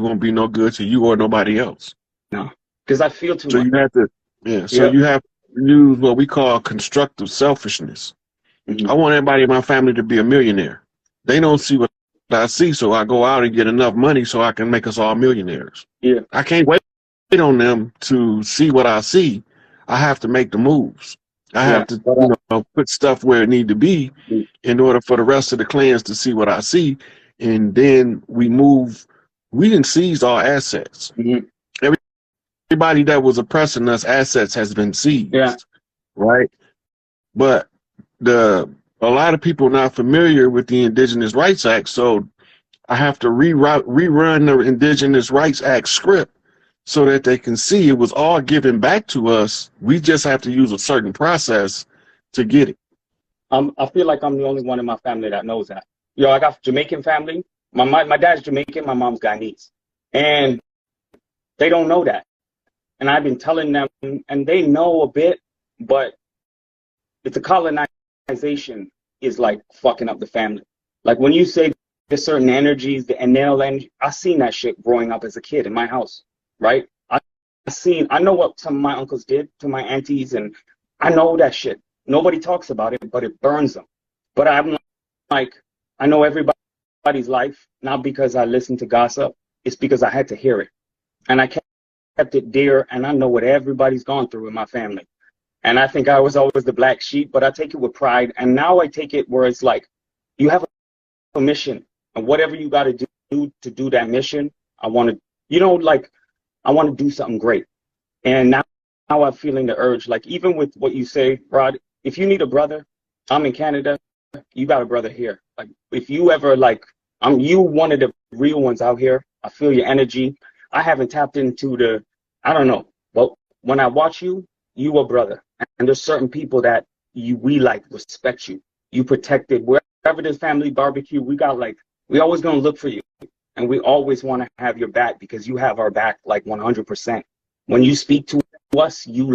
won't be no good to you or nobody else. No, because I feel too So much. you have to, so you have to use what we call constructive selfishness. I want everybody in my family to be a millionaire. They don't see what I see, so I go out and get enough money so I can make us all millionaires. Yeah. I can't wait on them to see what I see. I have to make the moves. I have to, put stuff where it need to be in order for the rest of the clans to see what I see. And then we move. We didn't seize all assets. Everybody that was oppressing us, assets has been seized. Yeah. Right. But a lot of people are not familiar with the Indigenous Rights Act, so I have to rerun the Indigenous Rights Act script so that they can see it was all given back to us. We just have to use a certain process to get it. I feel like I'm the only one in my family that knows that. Yo, I got Jamaican family. My dad's Jamaican, my mom's Guyanese. And they don't know that. And I've been telling them, and they know a bit, but it's the colonization is like fucking up the family. Like when you say there's certain energies, the enel energy, I seen that shit growing up as a kid in my house, right? I know what some of my uncles did to my aunties, and I know that shit. Nobody talks about it, but it burns them. But I'm like, I know everybody's life, not because I listened to gossip, it's because I had to hear it. And I kept it dear, and I know what everybody's gone through in my family. And I think I was always the black sheep, but I take it with pride. And now I take it where it's like, you have a mission, and whatever you got to do that mission, I want to, I want to do something great. And now I'm feeling the urge, like even with what you say, Rod, if you need a brother, I'm in Canada, you got a brother here. Like if you ever you one of the real ones out here. I feel your energy. I haven't tapped into I don't know, but when I watch you, you a brother. And there's certain people that we respect you. You protected wherever there's family barbecue, we always gonna look for you. And we always want to have your back because you have our back 100%. When you speak to us, you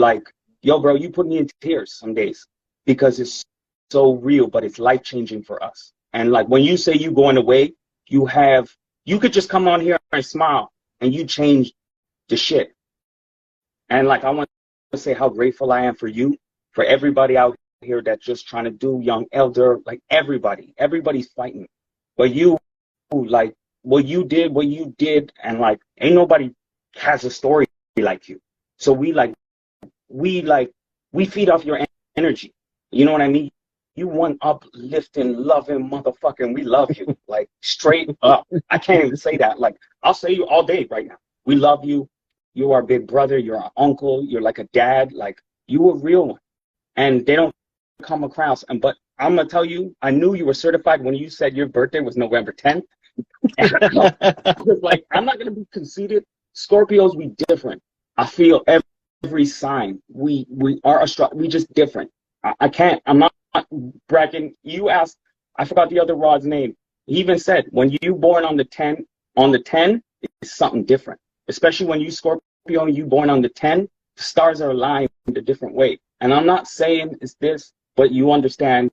yo, bro, you put me in tears some days because it's so real, but it's life-changing for us. And when you say you going away, you could just come on here and smile and you change the shit. And I want to say how grateful I am for you, for everybody out here that's just trying to do, young elder, everybody's fighting. But you, what you did, and ain't nobody has a story like you. So we feed off your energy. You know what I mean? You one uplifting, loving motherfucker, and we love you. Straight up. I can't even say that. I'll say you all day right now. We love you. You're our big brother. You're our uncle. You're like a dad. You a real one. And they don't come across. But I'm going to tell you, I knew you were certified when you said your birthday was November 10th. And I was I'm not going to be conceited. Scorpios, we different. I feel every sign. We are we just different. I'm not bragging. You asked, I forgot the other Rod's name. He even said, when you born on the 10, it's something different. Especially when you Scorpio and you born on the 10, the stars are aligned in a different way. And I'm not saying it's this, but you understand.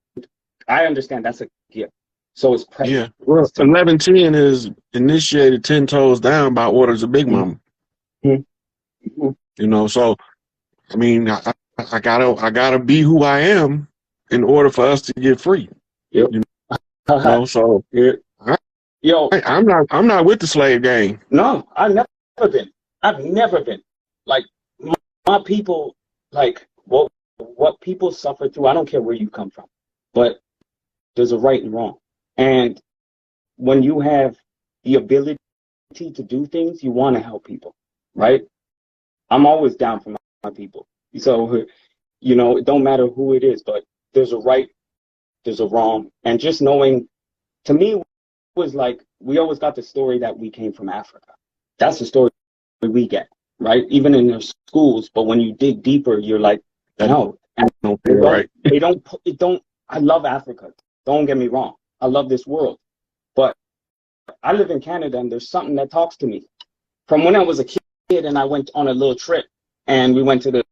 I understand that's a gift. So it's precious. Yeah. Well, 1110 is initiated 10 toes down by orders of Big Mama. So I mean, I gotta be who I am in order for us to get free. Yep. So I'm not with the slave gang. No, I've never been. I've never been. My people, what people suffer through, I don't care where you come from, but there's a right and wrong. And when you have the ability to do things, you want to help people, right? I'm always down for my people. So, it don't matter who it is, but there's a right, there's a wrong. And just knowing, to me, it was we always got the story that we came from Africa. That's the story we get, right? Even in their schools. But when you dig deeper, you're no. And I love Africa. Don't get me wrong. I love this world. But I live in Canada, and there's something that talks to me. From when I was a kid, and I went on a little trip, and we went to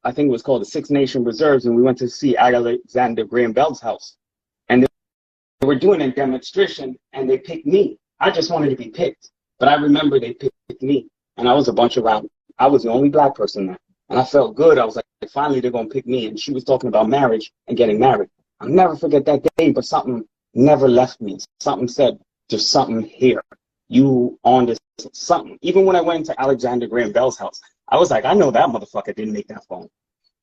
I think it was called the Six Nation Reserves, and we went to see Alexander Graham Bell's house. And they were doing a demonstration, and they picked me. I just wanted to be picked. But I remember they picked me, and I was a bunch around. I was the only black person there. And I felt good. I was like, finally, they're going to pick me. And she was talking about marriage and getting married. I'll never forget that day, but something never left me. Something said, there's something here. You on this something. Even when I went to Alexander Graham Bell's house, I was like, I know that motherfucker didn't make that phone.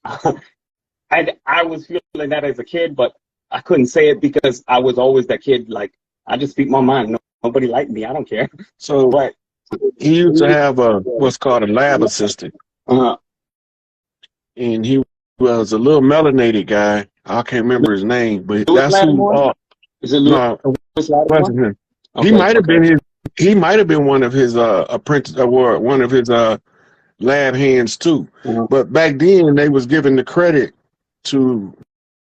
I was feeling that as a kid, but I couldn't say it because I was always that kid. Like, I just speak my mind. Nobody liked me. I don't care. So but he used to have what's called a lab assistant. And he was a little melanated guy. I can't remember his name, but Louis that's who. Is it Louis? No, Okay, he might have been his. He might have been one of his apprentice or one of his lab hands too. But back then they was giving the credit to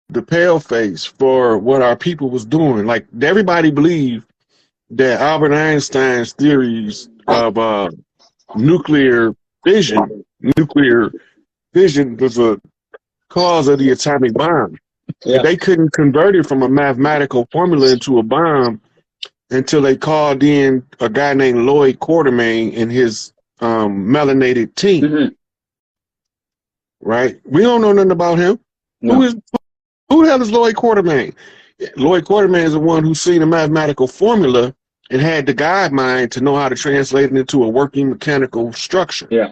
the pale face for what our people was doing. Like everybody believed that Albert Einstein's theories of nuclear fission was a cause of the atomic bomb. Yeah. They couldn't convert it from a mathematical formula into a bomb until they called in a guy named Lloyd Quartermain and his melanated team. Right? We don't know nothing about him. No. Who the hell is Lloyd Quartermain? Lloyd Quartermain is the one who seen a mathematical formula and had the guide mind to know how to translate it into a working mechanical structure. Yeah.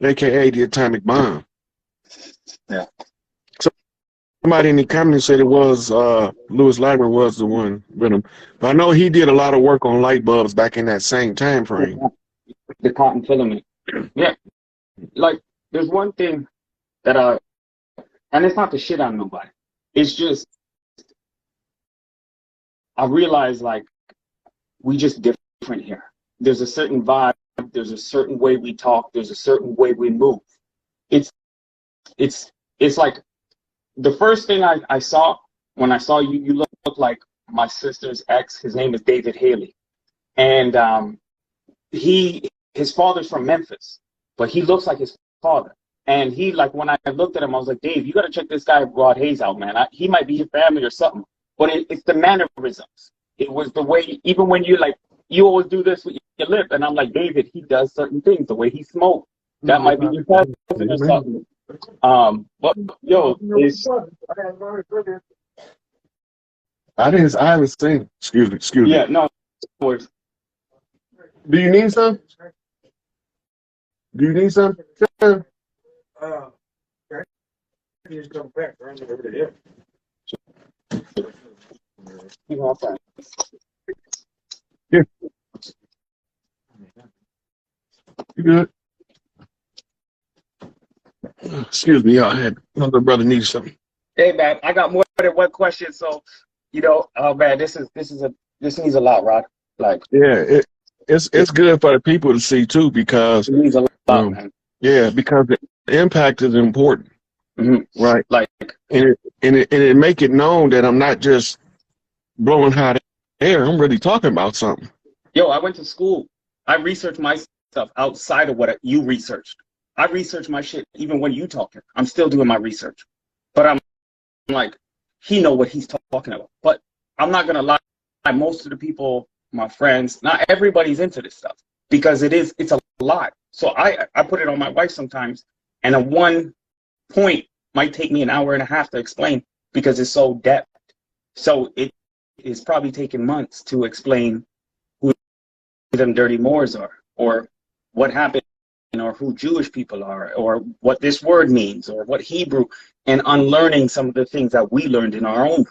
AKA the atomic bomb. Yeah. So somebody in the comments said it was Louis Latimer was the one with him. But I know he did a lot of work on light bulbs back in that same time frame. The cotton filament. Yeah. Like there's one thing that and it's not to shit on nobody. It's just I realize like we just different here. There's a certain vibe, there's a certain way we talk, there's a certain way we move. It's like the first thing I saw when I saw you, you look like my sister's ex. His name is David Haley. And his father's from Memphis, but he looks like his father. And he, like, when I looked at him, I was like, Dave, you got to check this guy, Rod Hayes, out, man. He might be your family or something. But it's the mannerisms. It was the way, even when you, like, you always do this with your lip. And I'm like, David, he does certain things. The way he smokes, that might be your cousin or something. But, yo, I haven't seen. Excuse me. Yeah, no worries. Do you need some? Sure. Just come back right over there. Here. You good? Excuse me, I had another brother need something. Hey man, I got more than one question, so you know, oh man, this needs a lot, Rod. Like, yeah, it's good for the people to see too, because it needs a lot, man. Yeah, because the impact is important. Right, like, and it make it known that I'm not just blowing hot air. I'm really talking about something. Yo, I went to school. I researched my stuff outside of what you researched. I researched my shit even when you talking. I'm still doing my research, but I'm like, he know what he's talking about. But I'm not gonna lie. Most of the people, my friends, not everybody's into this stuff because it's a lot. So I put it on my wife sometimes, and a one point might take me an hour and a half to explain because it's so depth. So it is probably taking months to explain who them dirty Moors are, or what happened, or who Jewish people are, or what this word means, or what Hebrew, and unlearning some of the things that we learned in our own.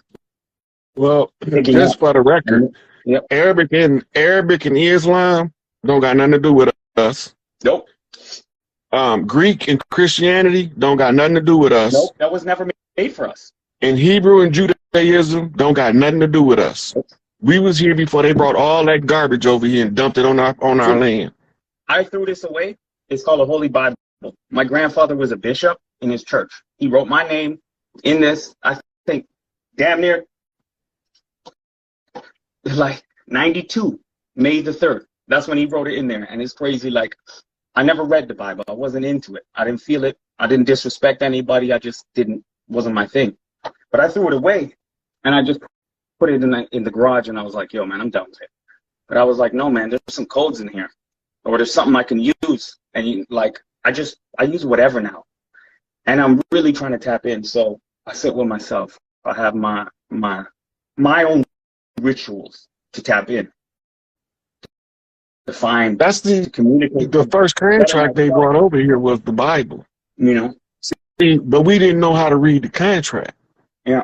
Well, just for the record, yep. Arabic and Islam don't got nothing to do with us. Nope. Greek and Christianity don't got nothing to do with us. Nope, that was never made for us. And Hebrew and Judaism don't got nothing to do with us. We was here before they brought all that garbage over here and dumped it on our land. I threw this away. It's called a Holy Bible. My grandfather was a bishop in his church. He wrote my name in this, I think, damn near like 92, May the 3rd. That's when he wrote it in there. And it's crazy, like, I never read the Bible. I wasn't into it. I didn't feel it. I didn't disrespect anybody. I just wasn't my thing. But I threw it away, and I just put it in the garage, and I was like, yo, man, I'm done with it. But I was like, no, man, there's some codes in here, or there's something I can use. And like, I use whatever now. And I'm really trying to tap in. So I sit with myself. I have my own rituals to tap in, to find, That's to communicate. the first contract they brought over here was the Bible. You know? See, but we didn't know how to read the contract. Yeah.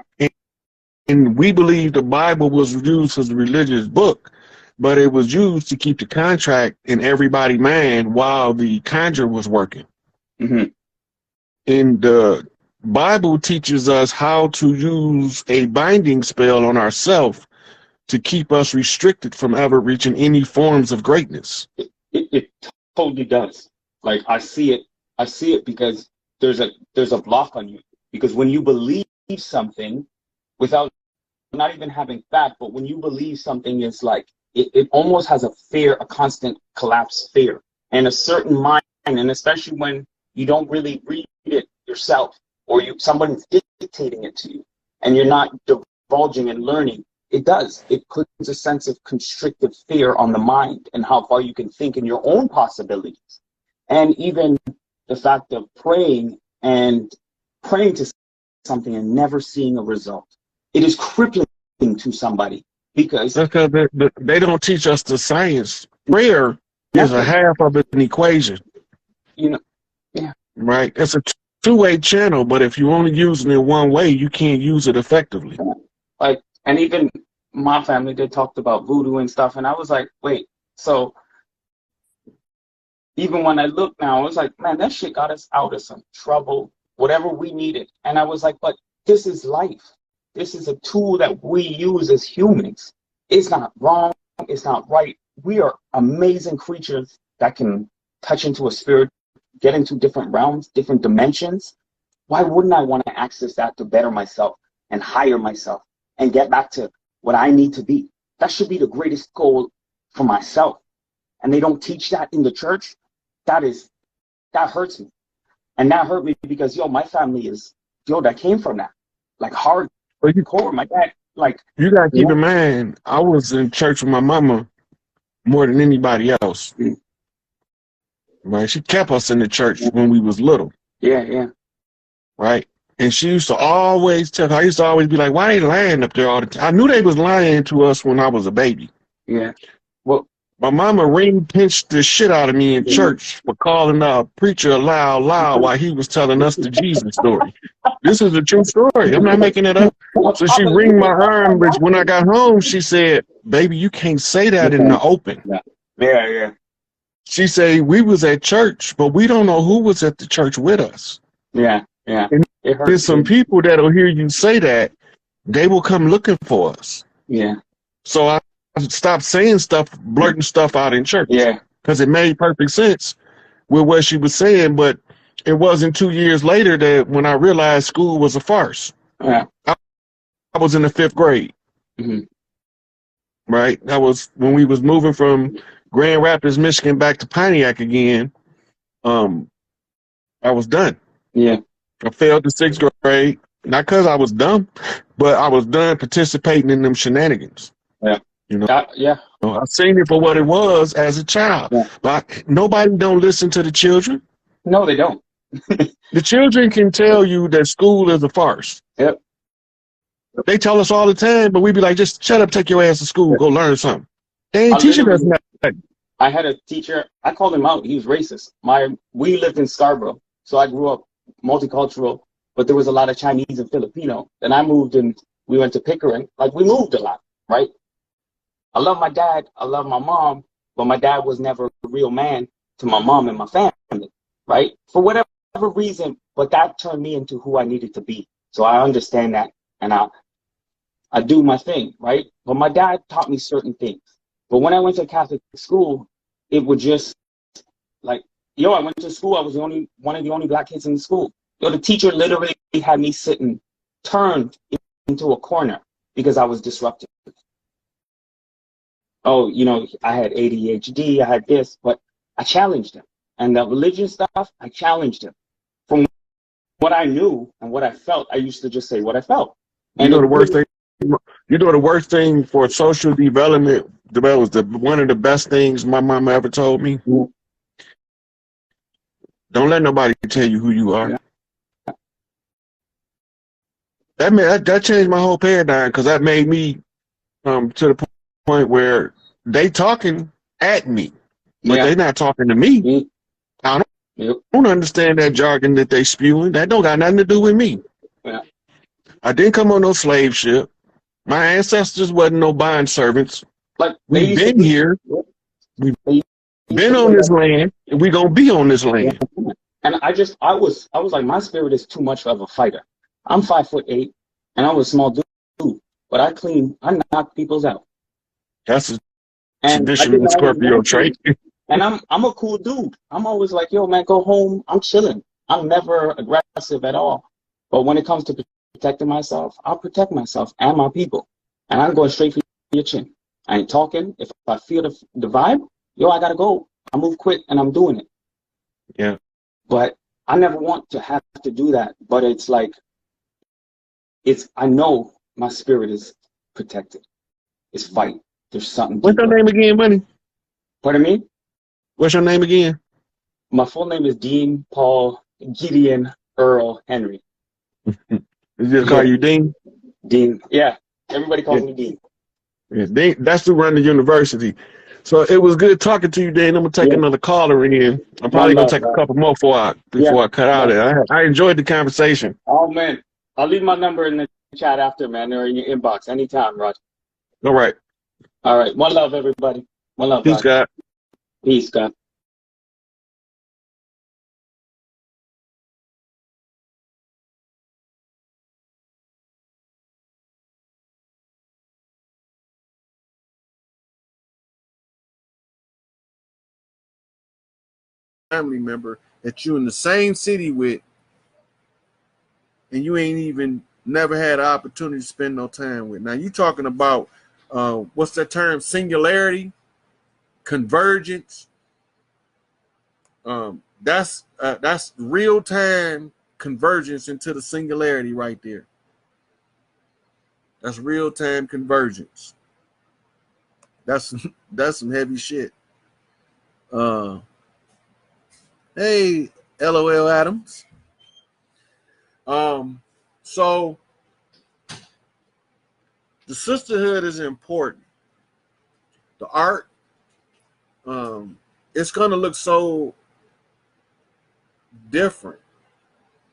And we believed the Bible was used as a religious book, but it was used to keep the contract in everybody's mind while the conjure was working. Mm-hmm. And the Bible teaches us how to use a binding spell on ourselves to keep us restricted from ever reaching any forms of greatness. It totally does. Like, I see it because there's a block on you. Because when you believe something without not even having fact, but when you believe something is like, it almost has a fear, a constant collapse fear, and a certain mind, and especially when you don't really read it yourself, or somebody's dictating it to you, and you're not divulging and learning. It puts a sense of constrictive fear on the mind and how far you can think in your own possibilities. And even the fact of praying to something and never seeing a result. It is crippling to somebody because they don't teach us the science. Prayer is a half of an equation. You know, yeah. Right? It's a two-way channel, but if you're only using it one way, you can't use it effectively. Like, and even my family, they talked about voodoo and stuff, and I was like, wait, so even when I look now, I was like, man, that shit got us out of some trouble, whatever we needed. And I was like, but this is life. This is a tool that we use as humans. It's not wrong. It's not right. We are amazing creatures that can touch into a spirit, get into different realms, different dimensions. Why wouldn't I want to access that to better myself and higher myself and get back to what I need to be? That should be the greatest goal for myself. And they don't teach that in the church. That hurts me. And that hurt me because, my family that came from that. Like, hardcore. My dad, like. You got to keep in mind, I was in church with my mama more than anybody else. Mm. Right? She kept us in the church when we was little. Yeah. Right? And she used to always tell, I used to always be like, why they lying up there all the time? I knew they was lying to us when I was a baby. Yeah. Well, my mama pinched the shit out of me in church for calling the preacher loud while he was telling us the Jesus story. This is a true story. I'm not making it up. So she ringed my arm, but when I got home, she said, baby, you can't say that in the open. Yeah. She said, we was at church, but we don't know who was at the church with us. Yeah. And there's some people that'll hear you say that, they will come looking for us. Yeah. So I stopped saying stuff, blurting stuff out in church. Yeah. Because it made perfect sense with what she was saying, but it wasn't 2 years later that when I realized school was a farce. Yeah. I was in the 5th grade. Mm-hmm. Right? That was when we was moving from Grand Rapids, Michigan back to Pontiac again. I was done. Yeah. I failed the 6th grade. Not because I was dumb, but I was done participating in them shenanigans. Yeah. Yeah. I seen it for what it was as a child. Yeah. But nobody don't listen to the children. No, they don't. The children can tell you that school is a farce. Yep. They tell us all the time, but we be like, just shut up, take your ass to school, go learn something. They ain't teaching us nothing. I had a teacher, I called him out, he was racist. We lived in Scarborough, so I grew up multicultural, but there was a lot of Chinese and Filipino. Then I moved and we went to Pickering. Like, we moved a lot, right? I love my dad, I love my mom, but my dad was never a real man to my mom and my family, right? For whatever reason, but that turned me into who I needed to be. So I understand that, and I do my thing, right? But my dad taught me certain things. But when I went to Catholic school, it would just, like, I went to school, I was one of the only black kids in the school. The teacher literally had me sitting, turned into a corner because I was disruptive. Oh, I had ADHD, I had this, but I challenged him. And the religion stuff, I challenged him. From what I knew and what I felt, I used to just say what I felt. And the worst thing for social development that was one of the best things my mama ever told me. Yeah. Don't let nobody tell you who you are. Yeah. That changed my whole paradigm, because that made me to the point where they talking at me, but Yeah. they not talking to me. Mm. I Yep. don't understand that jargon that they spewing. That don't got nothing to do with me. Yeah. I didn't come on no slave ship. My ancestors wasn't no bond servants. Like We've been here. We've been on this land, and we gonna be on this land. And I was like, my spirit is too much of a fighter. I'm 5'8", and I was a small dude, but I knock people's out. That's a And I traditional didn't always Scorpio want to. trait. And I'm a cool dude. I'm always like, yo, man, go home. I'm chilling. I'm never aggressive at all. But when it comes to protecting myself, I'll protect myself and my people. And I'm going straight for your chin. I ain't talking. If I feel the vibe, yo, I gotta go. I move quick and I'm doing it. Yeah. But I never want to have to do that. But it's like, I know my spirit is protected. It's fight. There's something What's your deeper. name again, Money? Pardon me? What's your name again? My full name is Dean Paul Gideon Earl Henry. They just call you Dean? Dean. Yeah. Everybody calls me Dean. Yeah, Dean. That's who run the university. So it was good talking to you, Dean. I'm gonna take another caller in. I'm probably gonna take a couple more before I cut out it. I enjoyed the conversation. Oh man. I'll leave my number in the chat after, man, or in your inbox anytime, Roger. All right. All right. One love, everybody. One love. Peace, God. Peace, God. Family member that you in the same city with, and you ain't even never had an opportunity to spend no time with. Now you talking about what's that term? Singularity, convergence. That's real time convergence into the singularity right there. That's real time convergence. That's some heavy shit. Hey, LOL Adams. So the sisterhood is important. The art, it's gonna look so different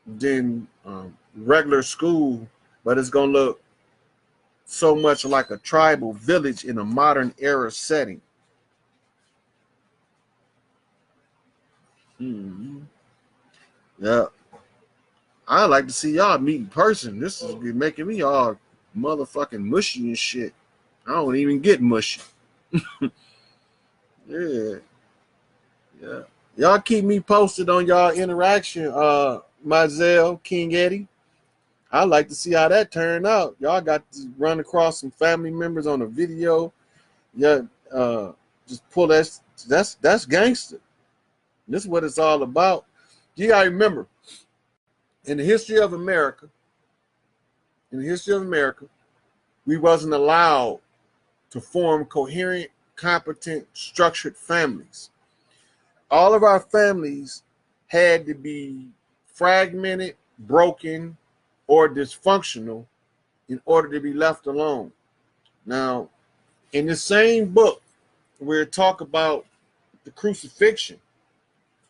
than regular school, but it's gonna look so much like a tribal village in a modern era setting. Yeah, I'd like to see y'all meet in person. This is making me all motherfucking mushy and shit. I don't even get mushy. Yeah. Y'all keep me posted on y'all interaction, Mizell, King Eddie. I'd like to see how that turned out. Y'all got to run across some family members on a video. Yeah, just pull that's gangster. This is what it's all about. You gotta remember, in the history of America, we wasn't allowed to form coherent, competent, structured families. All of our families had to be fragmented, broken, or dysfunctional in order to be left alone. Now, in the same book where it talk about the crucifixion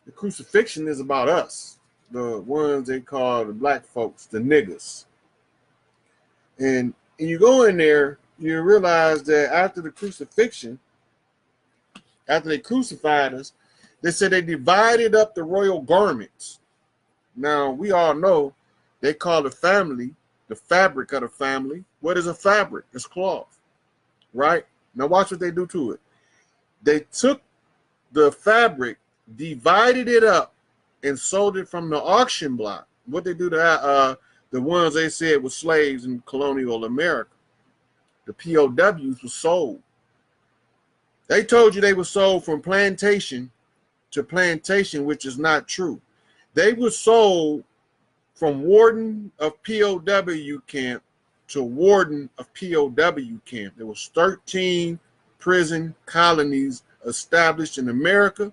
is about us, the ones they call the black folks, the niggas. And you go in there, you realize that after the crucifixion, after they crucified us, they said they divided up the royal garments. Now, we all know they call the family, the fabric of the family. What is a fabric? It's cloth, right? Now watch what they do to it. They took the fabric, divided it up, and sold it from the auction block. What they do to the ones they said were slaves in colonial America. The POWs were sold. They told you they were sold from plantation to plantation, which is not true. They were sold from warden of POW camp to warden of POW camp. There was 13 prison colonies established in America.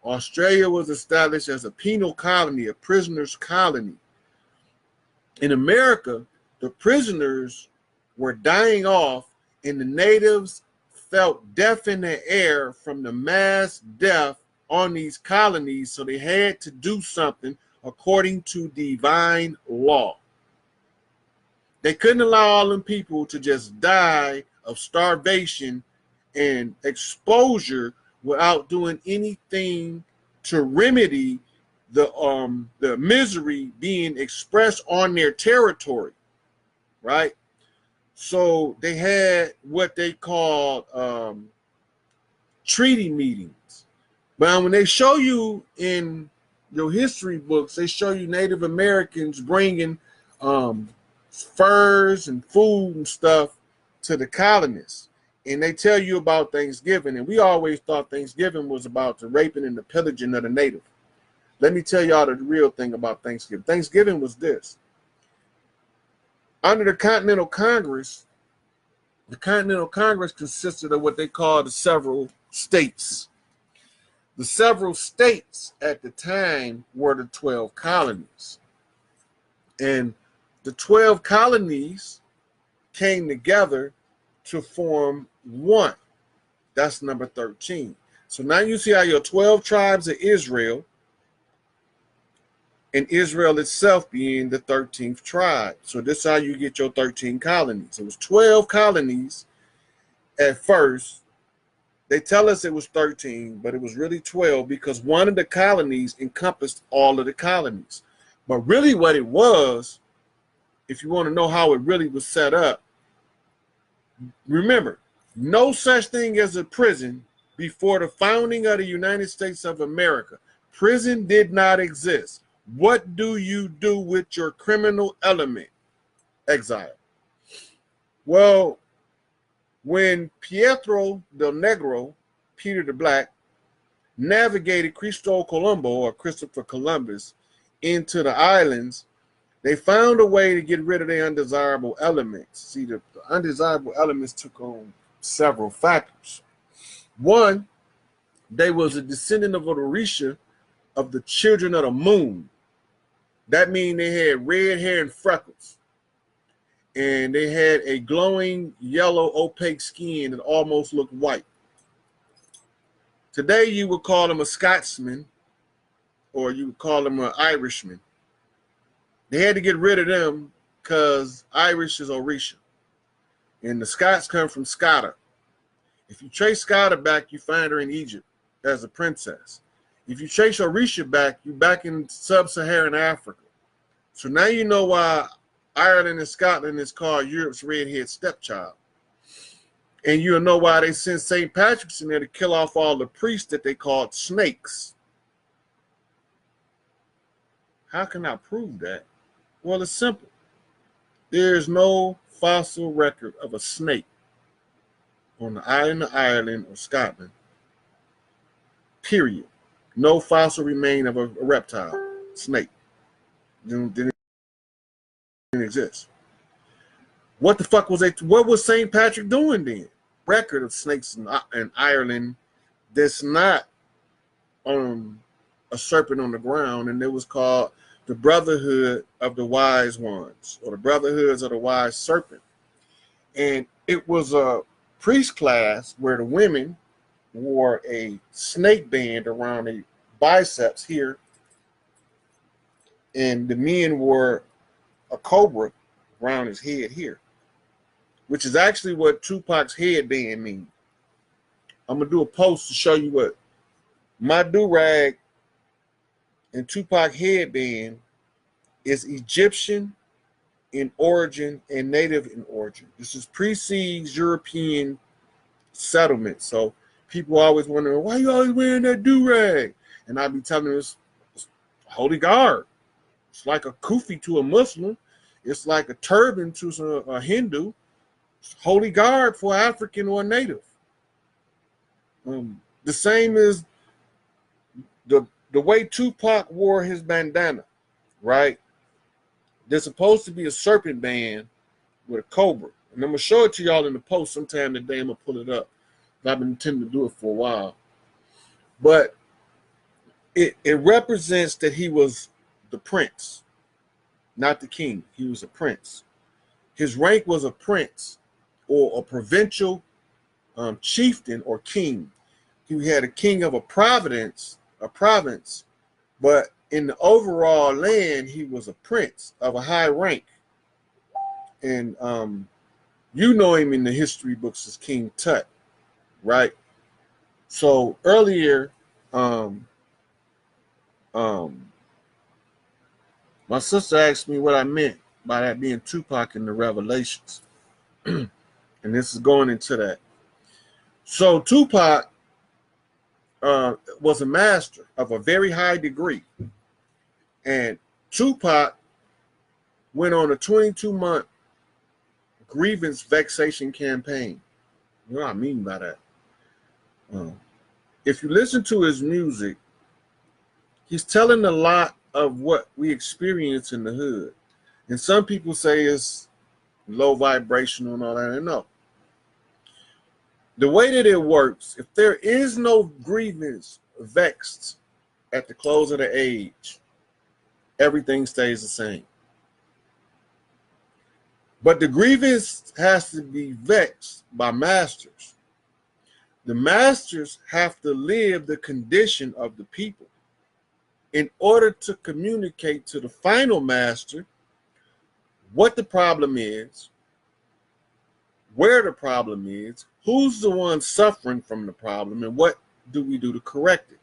Australia was established as a penal colony, a prisoners' colony. In America, the prisoners were dying off, and the natives felt death in the air from the mass death on these colonies, so they had to do something according to divine law. They couldn't allow all them people to just die of starvation and exposure without doing anything to remedy the misery being expressed on their territory, right? So they had what they called treaty meetings. But when they show you in your history books, they show you Native Americans bringing furs and food and stuff to the colonists. And they tell you about Thanksgiving. And we always thought Thanksgiving was about the raping and the pillaging of the native. Let me tell y'all the real thing about Thanksgiving. Thanksgiving was this. Under the Continental Congress consisted of what they call the several states. The several states at the time were the 12 colonies. And the 12 colonies came together to form one. That's number 13. So now you see how your 12 tribes of Israel, and Israel itself being the 13th tribe. So this is how you get your 13 colonies. It was 12 colonies at first. They tell us it was 13, but it was really 12 because one of the colonies encompassed all of the colonies. But really what it was, if you want to know how it really was set up, remember, no such thing as a prison before the founding of the United States of America. Prison did not exist. What do you do with your criminal element? Exile. Well, when Pietro del Negro, Peter the Black, navigated Cristobal Colombo, or Christopher Columbus, into the islands, they found a way to get rid of their undesirable elements. See, the undesirable elements took on several factors. One, they was a descendant of Orisha, of the children of the moon. That means they had red hair and freckles. And they had a glowing yellow opaque skin that almost looked white. Today you would call them a Scotsman, or you would call them an Irishman. They had to get rid of them because Irish is Orisha. And the Scots come from Scotta. If you trace Scotta back, you find her in Egypt as a princess. If you trace Orisha back, you're back in sub-Saharan Africa. So now you know why Ireland and Scotland is called Europe's redhead stepchild. And you'll know why they sent St. Patrick's in there to kill off all the priests that they called snakes. How can I prove that? Well, it's simple. There is no fossil record of a snake on the island of Ireland or Scotland. Period. No fossil remain of a reptile, snake. Didn't exist. What the fuck was what was St. Patrick doing then? Record of snakes in Ireland that's not a serpent on the ground, and it was called the Brotherhood of the Wise Ones, or the Brotherhoods of the Wise Serpent. And it was a priest class where the women wore a snake band around their biceps here, and the men wore a cobra around his head here, which is actually what Tupac's headband means. I'm gonna do a post to show you what my do-rag and Tupac headband is Egyptian in origin and native in origin. This is precedes European settlement. So people always wondering, why you always wearing that do-rag? And I be telling them it's holy guard. It's like a kufi to a Muslim. It's like a turban to a Hindu. It's holy guard for African or native. The same as the way Tupac wore his bandana, right? There's supposed to be a serpent band with a cobra. And I'm going to show it to y'all in the post sometime today. I'm going to pull it up. I've been intending to do it for a while. But it represents that he was the prince, not the king. He was a prince. His rank was a prince or a provincial chieftain or king. He had a king of a province, but in the overall land, he was a prince of a high rank. And you know him in the history books as King Tut, right? So earlier, my sister asked me what I meant by that being Tupac in the Revelations. And this is going into that. So Tupac was a master of a very high degree. And Tupac went on a 22-month grievance vexation campaign. You know what I mean by that? If you listen to his music, he's telling a lot of what we experience in the hood. And some people say it's low vibrational and all that. And no. The way that it works, if there is no grievance vexed at the close of the age, everything stays the same. But the grievance has to be vexed by masters. The masters have to live the condition of the people in order to communicate to the final master what the problem is, where the problem is, who's the one suffering from the problem, and what do we do to correct it.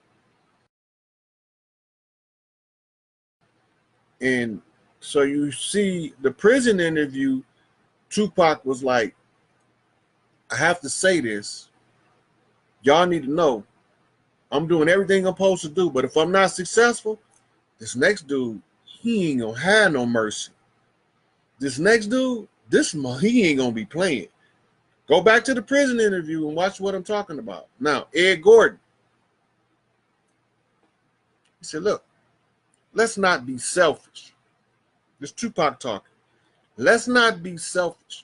And so you see the prison interview, Tupac was like, I have to say this. Y'all need to know I'm doing everything I'm supposed to do, but if I'm not successful, this next dude, he ain't gonna have no mercy. This next dude, he ain't gonna be playing. Go back to the prison interview and watch what I'm talking about. Now, Ed Gordon, he said, look, let's not be selfish. This Tupac talking. Let's not be selfish.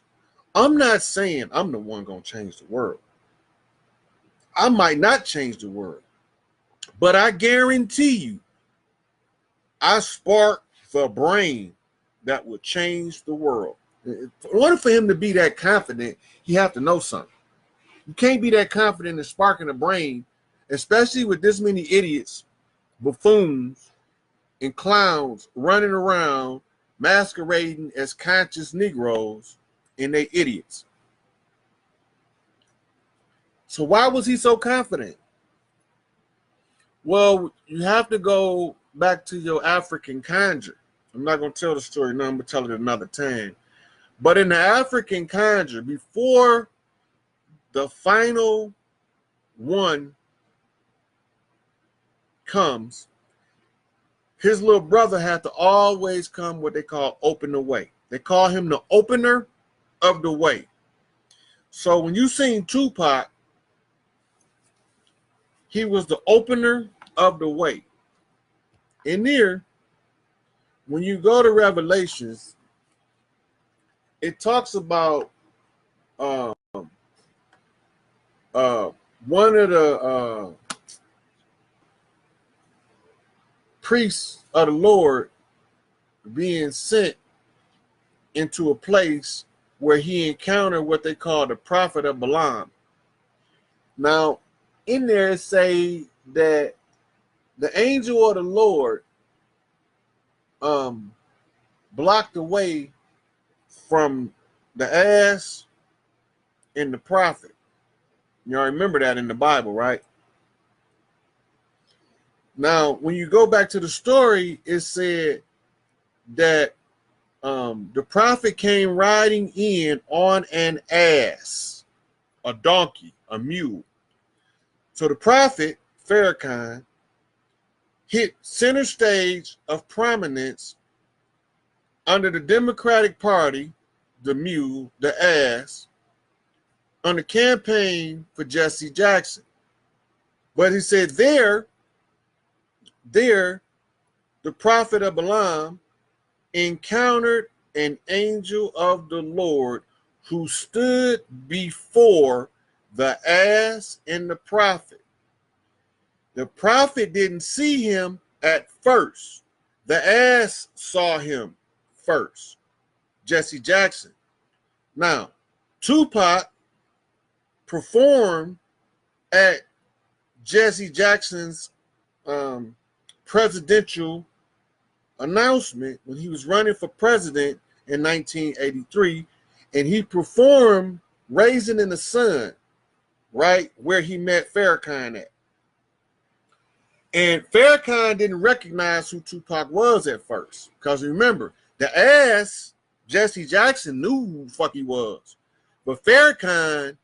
I'm not saying I'm the one gonna change the world. I might not change the world, but I guarantee you, I spark the brain that will change the world. In order for him to be that confident, he have to know something. You can't be that confident in sparking a brain, especially with this many idiots, buffoons, and clowns running around masquerading as conscious Negroes, and they idiots. So why was he so confident? Well, you have to go back to your African conjure. I'm not going to tell the story now, I'm going to tell it another time. But in the African conjure, before the final one comes, his little brother had to always come what they call open the way. They call him the opener of the way. So when you seen Tupac, he was the opener of the way. And there, when you go to Revelations, it talks about one of the priests of the Lord being sent into a place where he encountered what they call the prophet of Balaam. Now, in there it say that the angel of the Lord blocked the way from the ass and the prophet. Y'all remember that in the Bible, right? Now, when you go back to the story, it said that the prophet came riding in on an ass, a donkey, a mule. So the prophet, Farrakhan, hit center stage of prominence under the Democratic Party, the mule, the ass, on the campaign for Jesse Jackson. But he said there, the prophet of Balaam encountered an angel of the Lord who stood before the ass and the prophet. The prophet didn't see him at first. The ass saw him first. Jesse Jackson. Now, Tupac performed at Jesse Jackson's presidential announcement when he was running for president in 1983, and he performed Raising in the Sun, right where he met Farrakhan at. And Farrakhan didn't recognize who Tupac was at first, because remember, the ass, Jesse Jackson, knew who the fuck he was, but Farrakhan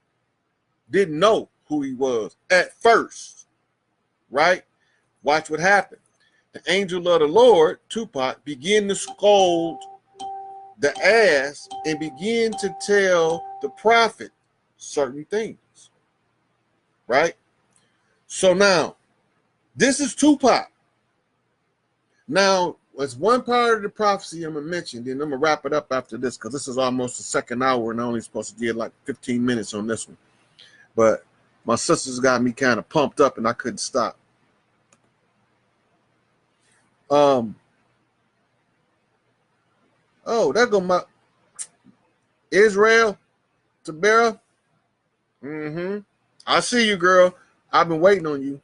didn't know who he was at first, right? Watch what happened. The angel of the Lord, Tupac, began to scold the ass and began to tell the prophet certain things, right? So now, this is Tupac. Now, there's one part of the prophecy I'm going to mention, then I'm going to wrap it up after this, because this is almost the second hour, and I'm only supposed to get like 15 minutes on this one. But my sisters got me kind of pumped up, and I couldn't stop. Oh, there go my Israel Tabera. I see you, girl. I've been waiting on you.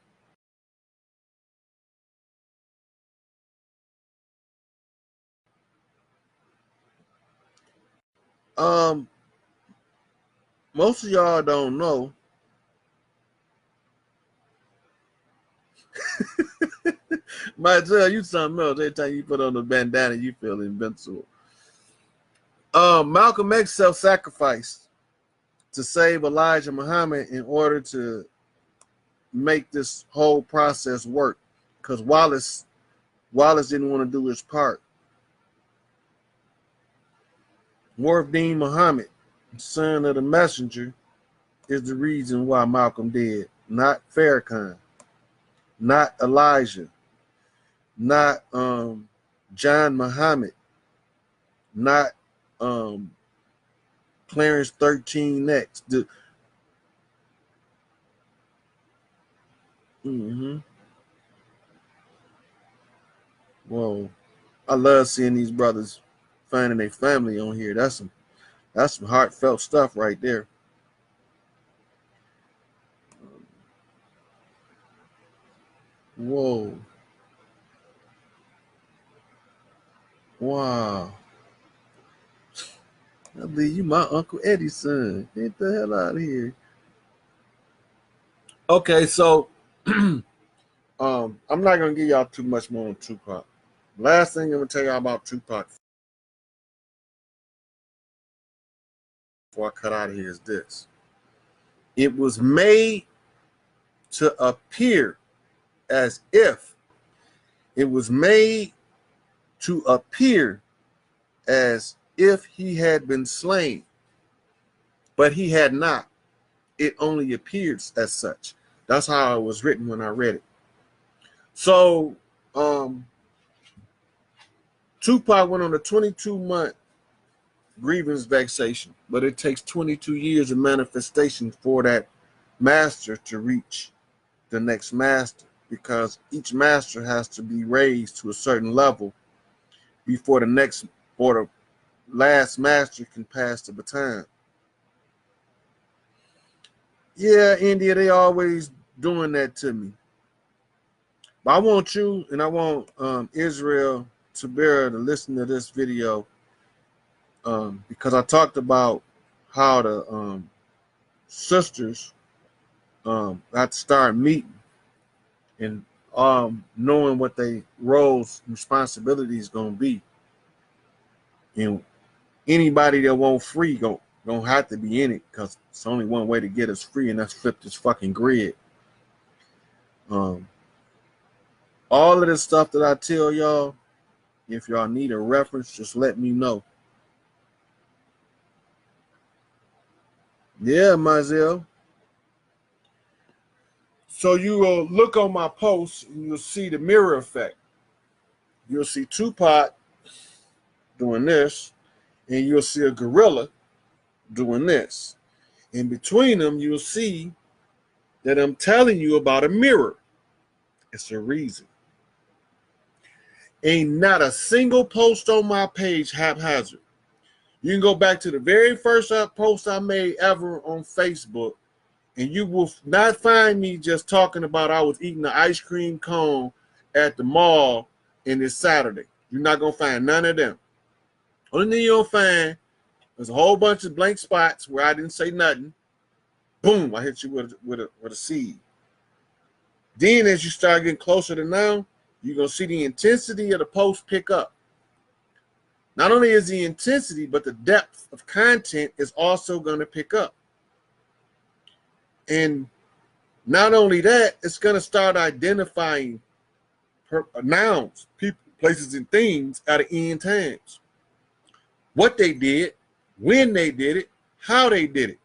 Most of y'all don't know. Might tell you something else. Every time you put on a bandana, you feel invincible. Malcolm X self-sacrificed to save Elijah Muhammad in order to make this whole process work, because Wallace didn't want to do his part. Wharf-Dean Muhammad, son of the messenger, is the reason why Malcolm did, not Farrakhan, not Elijah, not John Muhammad, not Clarence 13X. Whoa, I love seeing these brothers finding their family on here. That's some heartfelt stuff right there. Whoa. Wow. I believe you my Uncle Eddie's son. Get the hell out of here. Okay, so I'm not gonna give y'all too much more on Tupac. Last thing I'm gonna tell y'all about Tupac before I cut out of here is this. It was made to appear as if he had been slain, but he had not. It only appears as such. That's how it was written when I read it. So Tupac went on a 22-month grievance vexation, but it takes 22 years of manifestation for that master to reach the next master, because each master has to be raised to a certain level before the next or the last master can pass the baton. Yeah, India, they always doing that to me. But I want you, and I want Israel Tabera to listen to this video, because I talked about how the sisters got to start meeting and knowing what their roles and responsibilities gonna be. And anybody that won't free gonna have to be in it, because it's only one way to get us free, and that's flip this fucking grid. All of this stuff that I tell y'all, if y'all need a reference, just let me know. Yeah, Mazel. So you will look on my post and you'll see the mirror effect. You'll see Tupac doing this, and you'll see a gorilla doing this. In between them, you'll see that I'm telling you about a mirror. It's a reason. Ain't not a single post on my page haphazard. You can go back to the very first post I made ever on Facebook, and you will not find me just talking about I was eating an ice cream cone at the mall and it's Saturday. You're not going to find none of them. Only thing you'll find is a whole bunch of blank spots where I didn't say nothing. Boom, I hit you with a seed. Then as you start getting closer to now, you're going to see the intensity of the post pick up. Not only is the intensity, but the depth of content is also going to pick up. And not only that, it's going to start identifying nouns, people, places, and things at the end times. What they did, when they did it, how they did it.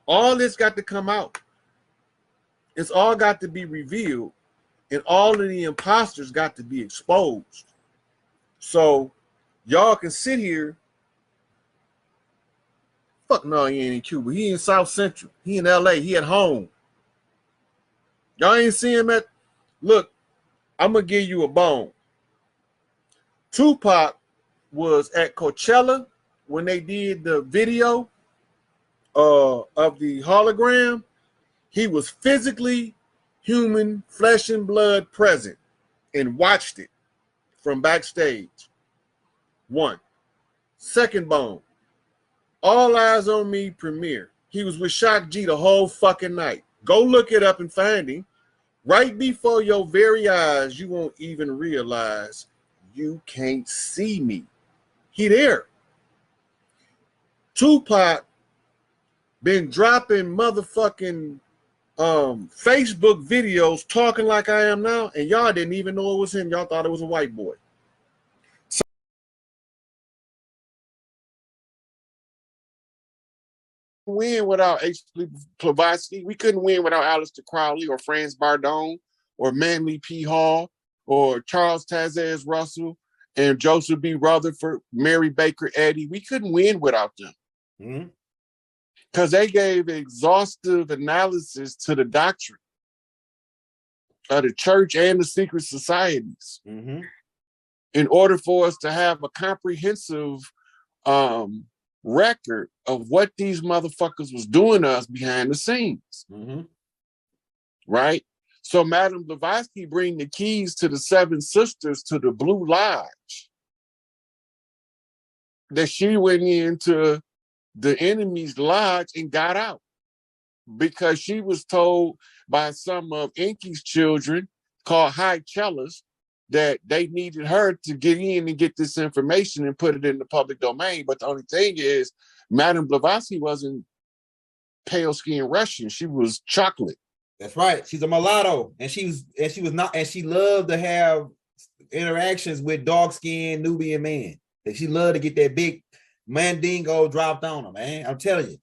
All this got to come out. It's all got to be revealed, and all of the imposters got to be exposed. So y'all can sit here. Fuck no, he ain't in Cuba. He in South Central. He in LA. He at home. Y'all ain't see him at. Look, I'm gonna give you a bone. Tupac was at Coachella when they did the video of the hologram. He was physically human, flesh and blood present and watched it from backstage. One. Second bone. All Eyes on Me premiere. He was with Shock G the whole fucking night. Go look it up and find him. Right before your very eyes, you won't even realize you can't see me. He there. Tupac been dropping motherfucking Facebook videos talking like I am now, and y'all didn't even know it was him. Y'all thought it was a white boy. So win without H.P. Blavatsky. We couldn't win without Aleister Crowley or Franz Bardone or Manly P. Hall or Charles Tazez Russell and Joseph B. Rutherford, Mary Baker Eddy. We couldn't win without them. Because they gave exhaustive analysis to the doctrine of the church and the secret societies in order for us to have a comprehensive record of what these motherfuckers was doing to us behind the scenes. Right? So Madame Blavatsky bring the keys to the Seven Sisters to the Blue Lodge that she went into the enemy's lodge and got out because she was told by some of Enki's children called high cellists that they needed her to get in and get this information and put it in the public domain. But the only thing is, Madame Blavatsky wasn't pale-skinned Russian. She was chocolate. That's right. She's a mulatto, and she loved to have interactions with dark-skinned Nubian men. And she loved to get that big Mandingo dropped on her, man. I'm telling you.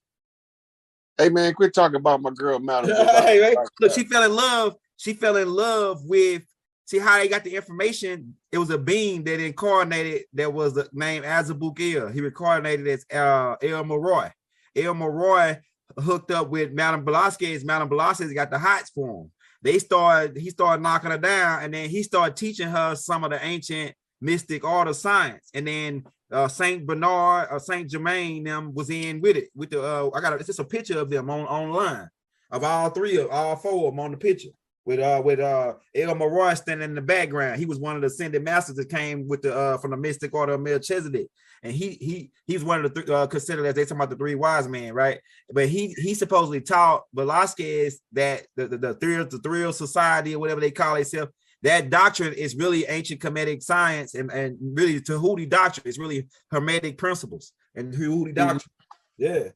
Hey, man, quit talking about my girl, Madame Blavatsky. Hey, right? Look, she fell in love. She fell in love with, see how they got the information. It was a being that incarnated that was named Azabuk El. He reincarnated as El Moroi. El Moroi hooked up with Madame Blavatsky. Madame Blavatsky got the hots for him. He started knocking her down, and then he started teaching her some of the ancient mystic art of science. And then Saint Bernard or Saint Germain them was in with it. With the it's just a picture of them online of all four of them on the picture with El Moroi standing in the background. He was one of the ascended masters that came with the from the mystic order of Melchizedek, and he's one of the considered as they talking about the three wise men, right? But he supposedly taught Velasquez that the thrill society or whatever they call themselves. That doctrine is really ancient Kemetic science and really Tahuti doctrine. It's really Hermetic principles and Tahuti doctrine. Yeah.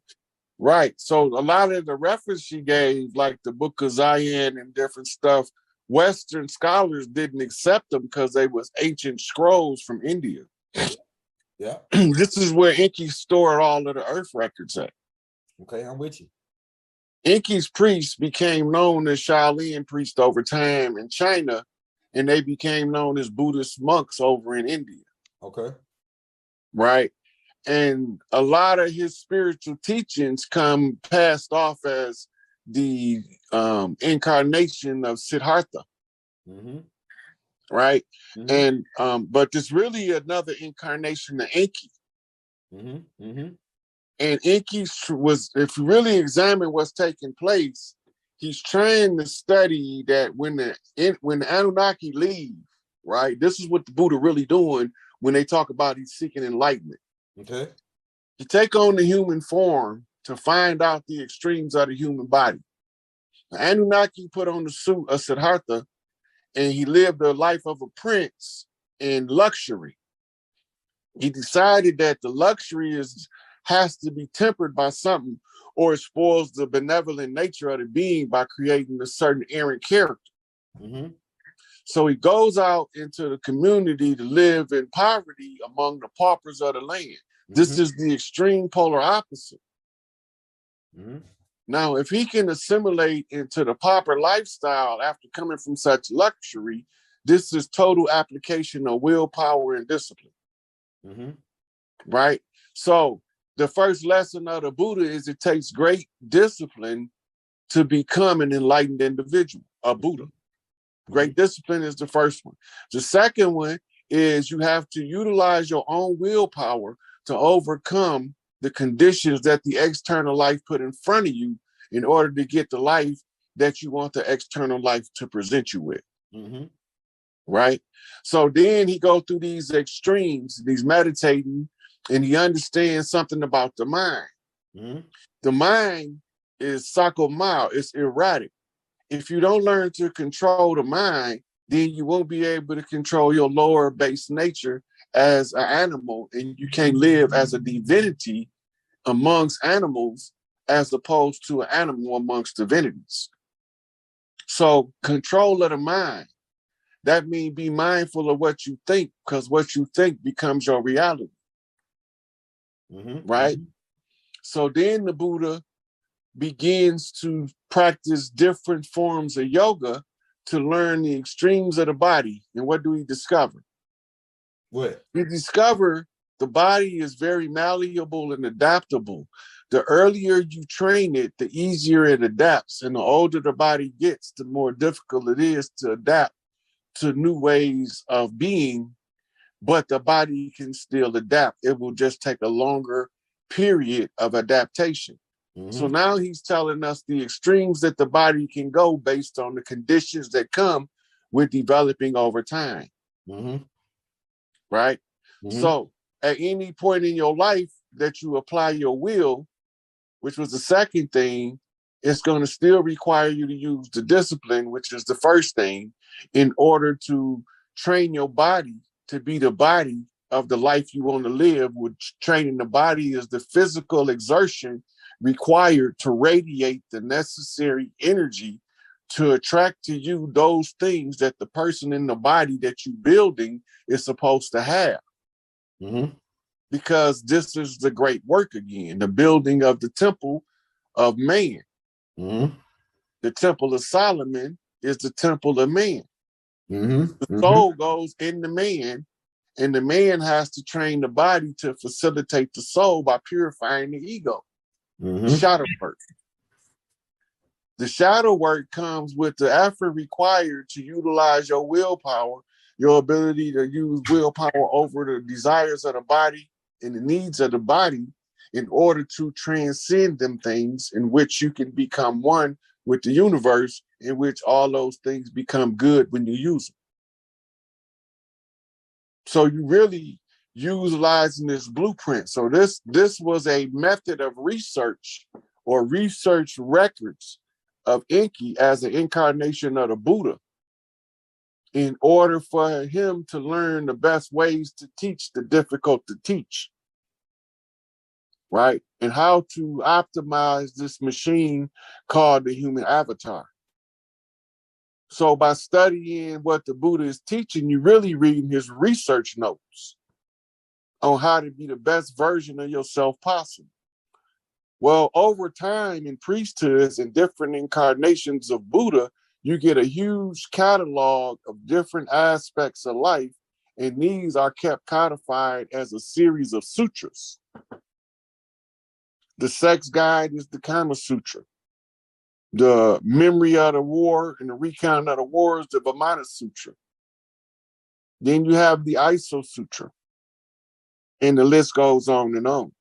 Right. So a lot of the reference she gave, like the Book of Zion and different stuff, Western scholars didn't accept them because they was ancient scrolls from India. Yeah. This is where Enki stored all of the earth records at. Okay, I'm with you. Enki's priests became known as Shaolin priests over time in China, and they became known as Buddhist monks over in India. Okay. Right. And a lot of his spiritual teachings come passed off as the incarnation of Siddhartha, right? And but there's really another incarnation of Enki. And Enki was, if you really examine what's taking place, he's trying to study that when the Anunnaki leave, right? This is what the Buddha really doing when they talk about he's seeking enlightenment. Okay. You take on the human form to find out the extremes of the human body. The Anunnaki put on the suit of Siddhartha, and he lived the life of a prince in luxury. He decided that the luxury has to be tempered by something, or it spoils the benevolent nature of the being by creating a certain errant character. So he goes out into the community to live in poverty among the paupers of the land. This is the extreme polar opposite. Now, if he can assimilate into the pauper lifestyle after coming from such luxury, this is total application of willpower and discipline. Right? So the first lesson of the Buddha is it takes great discipline to become an enlightened individual, a Buddha. Great discipline is the first one. The second one is you have to utilize your own willpower to overcome the conditions that the external life put in front of you in order to get the life that you want the external life to present you with. Right? So then he goes through these extremes, these meditating, and he understands something about the mind. The mind is psychomal, it's erratic. If you don't learn to control the mind, then you won't be able to control your lower base nature as an animal, and you can't live as a divinity amongst animals as opposed to an animal amongst divinities. So control of the mind, that means be mindful of what you think, because what you think becomes your reality. Right? So then the Buddha begins to practice different forms of yoga to learn the extremes of the body. And what do we discover? What? We discover the body is very malleable and adaptable. The earlier you train it, the easier it adapts. And the older the body gets, the more difficult it is to adapt to new ways of being. But the body can still adapt. It will just take a longer period of adaptation. So now he's telling us the extremes that the body can go based on the conditions that come with developing over time. Right? So at any point in your life that you apply your will, which was the second thing, it's going to still require you to use the discipline, which is the first thing, in order to train your body to be the body of the life you want to live, which training the body is the physical exertion required to radiate the necessary energy to attract to you those things that the person in the body that you're building is supposed to have. Because this is the great work again, the building of the temple of man. The temple of Solomon is the temple of man. The soul goes in the man, and the man has to train the body to facilitate the soul by purifying the ego. Shadow work. The shadow work comes with the effort required to utilize your willpower, your ability to use willpower over the desires of the body and the needs of the body in order to transcend them things in which you can become one with the universe, in which all those things become good when you use them. So you really utilizing this blueprint. So this was a method of research or research records of Enki as an incarnation of the Buddha in order for him to learn the best ways to teach the difficult to teach, right? And how to optimize this machine called the human avatar. So by studying what the Buddha is teaching, you're really reading his research notes on how to be the best version of yourself possible. Well, over time in priesthoods and different incarnations of Buddha, you get a huge catalog of different aspects of life, and these are kept codified as a series of sutras. The sex guide is the Kama Sutra. The memory of the war and the recount of the war is the Vamana Sutra. Then you have the ISO Sutra. And the list goes on and on.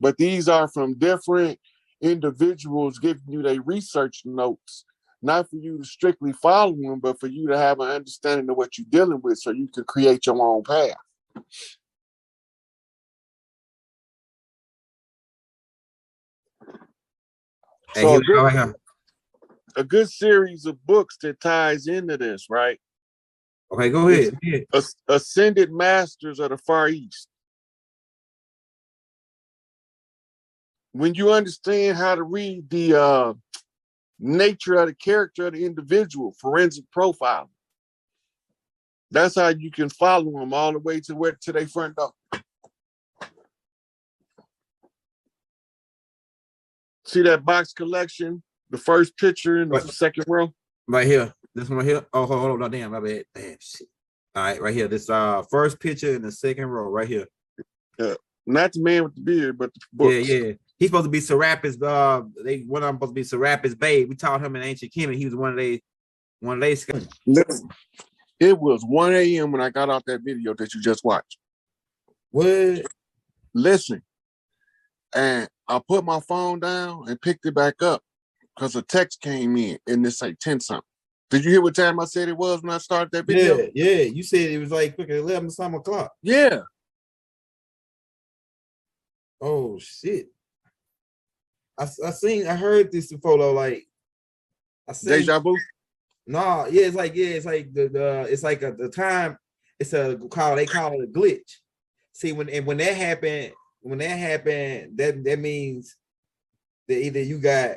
But these are from different individuals giving you their research notes, not for you to strictly follow them, but for you to have an understanding of what you're dealing with so you can create your own path. Hey, So a a good series of books that ties into this, right? Okay, go ahead. Ascended Masters of the Far East. When you understand how to read the nature of the character of the individual, forensic profiling, that's how you can follow them all the way to their front door. See that box collection? The first picture in the second row? Right here. This one right here. Oh, hold on. Damn, my bad. Damn, shit. All right, right here. This first picture in the second row, right here. Not the man with the beard, but the books. Yeah. He's supposed to be Serapis. One of them supposed to be Serapis babe. We taught him in ancient Kemet. He was one of they Listen, it was 1 a.m. when I got out that video that you just watched. What? Listen, and I put my phone down and picked it back up because a text came in and it say 10 something. Did you hear what time I said it was when I started that video? Yeah. You said it was like quick at 11 some o'clock. Yeah. Oh shit. I heard this photo like I seen Deja vu. No, it's like the time it's they call it a glitch. See, when that happened, that means that either you got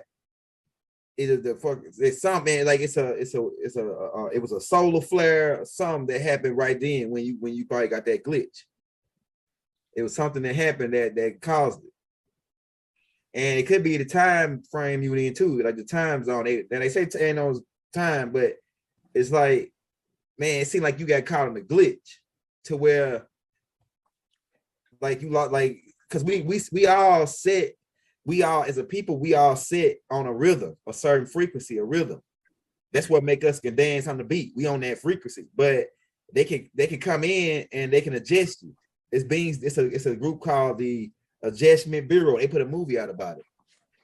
it's something like it was a solar flare or something that happened right then when you probably got that glitch. It was something that happened that caused it. And it could be the time frame you were in too, like the time zone. They say time, but it's like, man, it seemed like you got caught in a glitch to where like you like because we all set, we all as a people, we all set on a rhythm, a certain frequency, a rhythm. That's what make us can dance on the beat. We on that frequency, but they can come in and they can adjust you. It's a group called the Adjustment Bureau. They put a movie out about it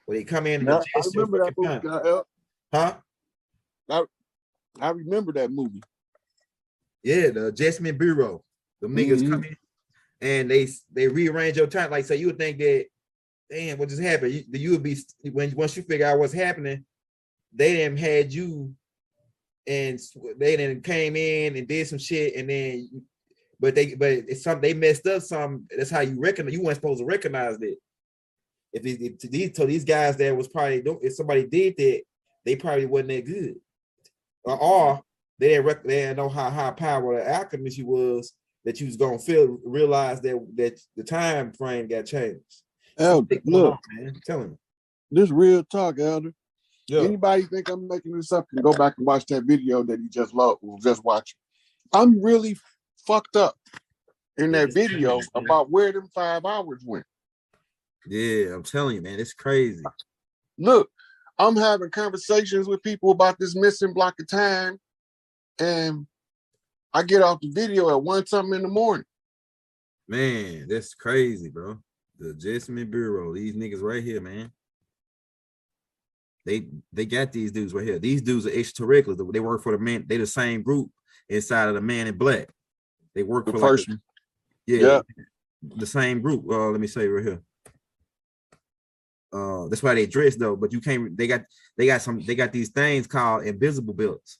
where they come in and adjust. I remember that movie. Huh? I remember that movie. Yeah, the Adjustment Bureau. The niggas come in and they rearrange your time. Like, so you would think that, damn, what just happened? You would be once you figure out what's happening, they done had you, and they then came in and did some shit, and then but it's something they messed up some. That's how you recognize. You weren't supposed to recognize that. If these guys that was probably, if somebody did that, they probably wasn't that good, or they didn't know how high power the alchemist you was, that you was gonna realize that the time frame got changed. Elder, look, man, I'm telling you, this real talk, Elder. Yeah. Anybody think I'm making this up can go back and watch that video that he just watched. I'm really fucked up in that video about where them 5 hours went. Yeah, I'm telling you, man, it's crazy. Look, I'm having conversations with people about this missing block of time, and I get off the video at 1 something in the morning. Man, that's crazy, bro. The Adjustment Bureau, these niggas right here, man. They got these dudes right here. These dudes are extraterrestrials. They work for the man. They the same group inside of the Man in Black. They work for first like the same group. Let me say right here. That's why they dress though, but you can't. They got these things called invisible belts.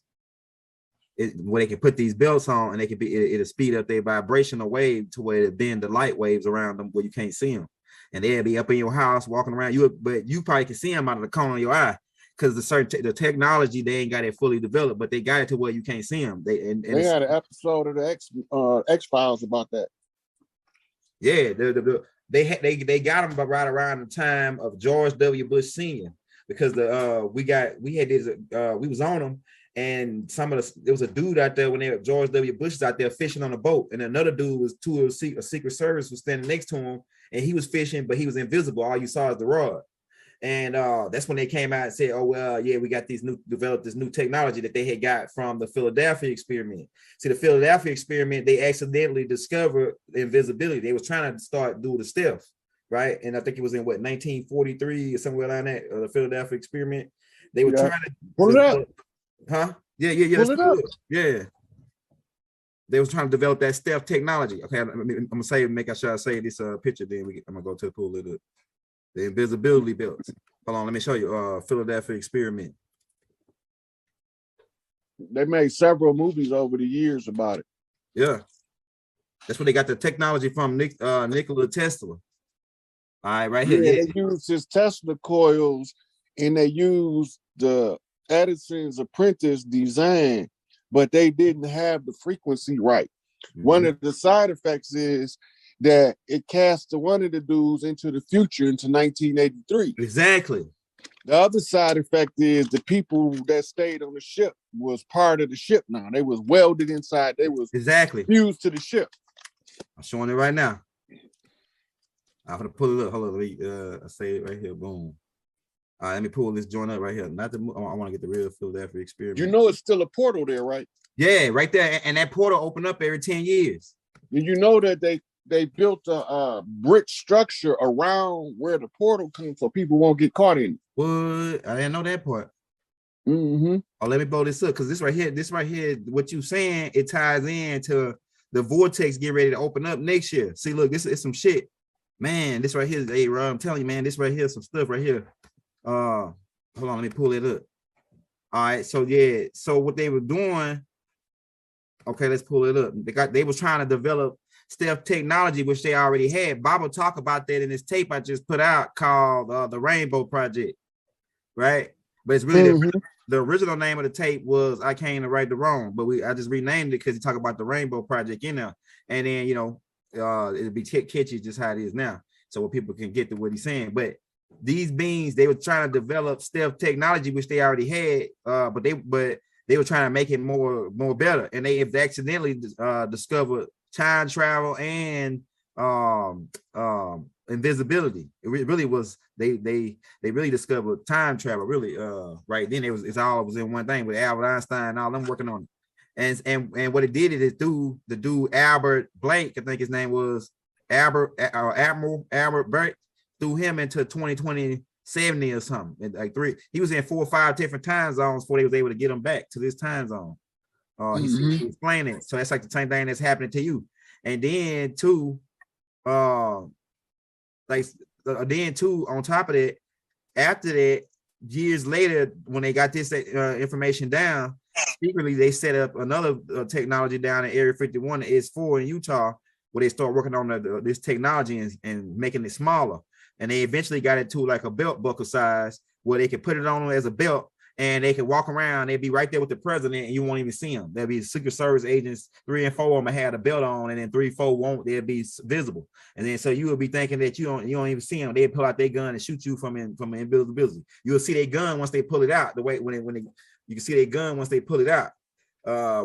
Where they can put these belts on, and they can it'll speed up their vibrational wave to where it bend the light waves around them where you can't see them, and they'll be up in your house walking around but you probably can see them out of the corner of your eye because the technology, they ain't got it fully developed, but they got it to where you can't see them. They had an episode of the X-Files about that. Yeah, they got them right around the time of George W. Bush Sr. because we was on them. and there was a dude out there when George W. Bush was out there fishing on a boat, and another dude was a Secret Service was standing next to him, and he was fishing, but he was invisible. All you saw is the rod. And that's when they came out and said, oh, well, yeah, we got developed this new technology that they had got from the Philadelphia experiment. See, the Philadelphia experiment, they accidentally discovered invisibility. They was trying to start doing the stealth, right? And I think it was in 1943 or somewhere around that, the Philadelphia experiment. They were trying to pull it up. Huh? Yeah. Pull it up. Yeah. They was trying to develop that stealth technology. Okay, I'm gonna say, make sure I say this picture. Then I'm gonna go to pull it up. The invisibility belts. Hold on, let me show you. Philadelphia experiment. They made several movies over the years about it. Yeah, that's where they got the technology from. Nikola Tesla. All right, right here. Yeah, they used his Tesla coils, and they used the Edison's apprentice design, but they didn't have the frequency right. One of the side effects is that it cast one of the dudes into the future, into 1983. Exactly. The other side effect is the people that stayed on the ship was part of the ship now. They was welded inside. They was fused to the ship. I'm showing it right now. I'm gonna pull it up. Hold on, let me I say it right here. Boom. All right, let me pull this joint up right here. Not the I want to get the real Philadelphia experiment. You know it's still a portal there, right? Yeah, right there. And that portal opened up every 10 years. And you know that they built a brick structure around where the portal comes so people won't get caught in it. What? I didn't know that part. Mm-hmm. Oh, let me blow this up, because this right here, what you saying, it ties into the vortex getting ready to open up next year. See, look, this is some shit. Man, this right here, hey, Rob, I'm telling you, man, this right here, some stuff right here. Hold on, let me pull it up. All right, so yeah, so what they were doing, okay, let's pull it up. They was trying to develop stealth technology, which they already had. Bob will talk about that in this tape I just put out called the Rainbow Project, right? But it's really the original name of the tape was I Came to Right the Wrong, but I just renamed it because he talk about the Rainbow Project in there, and then it'll be catchy just how it is now, so what people can get to what he's saying. But these beings, they were trying to develop stealth technology, which they already had, but they were trying to make it more better, and they accidentally discovered time travel and invisibility. It really was they really discovered time travel really right then. It's all was in one thing with Albert Einstein and all them working on it. And what it did is through the dude Albert Blank, I think his name was Admiral Albert Blank, threw him into 2070 or something. And like he was in 4 or 5 different time zones before they was able to get him back to this time zone. He explained it. So that's like the same thing that's happening to you. And then too, on top of that, after that, years later, when they got this information down, secretly they set up another technology down in Area 51, the S4 in Utah, where they start working on this technology and making it smaller. And they eventually got it to like a belt buckle size where they could put it on as a belt, and they could walk around. They'd be right there with the president, and you won't even see them. There'll be Secret Service agents, 3 and 4 of them had a belt on, and then 3, 4 won't. They'll be visible. And then so you will be thinking that you don't even see them. They pull out their gun and shoot you from invisibility. You'll see their gun once they pull it out. The way you can see their gun once they pull it out.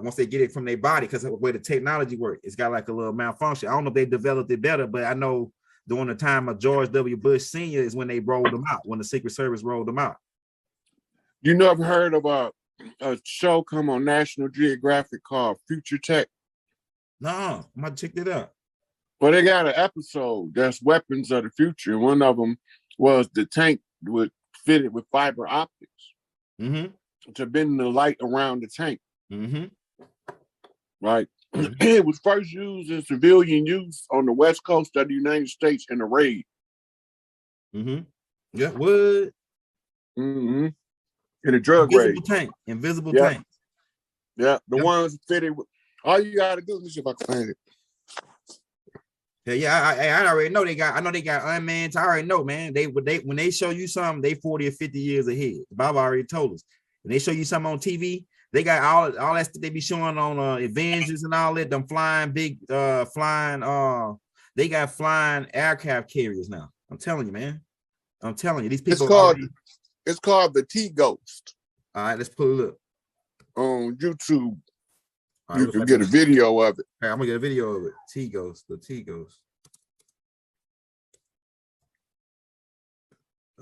Once they get it from their body, because the way the technology works, it's got like a little malfunction. I don't know if they developed it better, but I know during the time of George W. Bush Sr. is when they rolled them out, when the Secret Service rolled them out. You never heard of a show come on National Geographic called Future Tech? No, I'm gonna check that out. Well, they got an episode that's Weapons of the Future. One of them was the tank fitted with fiber optics to bend the light around the tank. Right. It was first used in civilian use on the west coast of the United States in a raid. Yeah, what? In a drug raid. Invisible tank. Yeah, the ones fitted with. All you gotta do is if I can find it. I already know they got. I know they got unmanned. I already know, man. When they show you something, they 40 or 50 years ahead. Bob already told us. When they show you something on TV, they got all that stuff they be showing on Avengers and all that. Them flying they got flying aircraft carriers now. I'm telling you, man. I'm telling you, these people. It's called the T-Ghost. All right, let's pull it up. on YouTube. Right, You can get a video of it. I'm gonna get a video of it. The T ghost.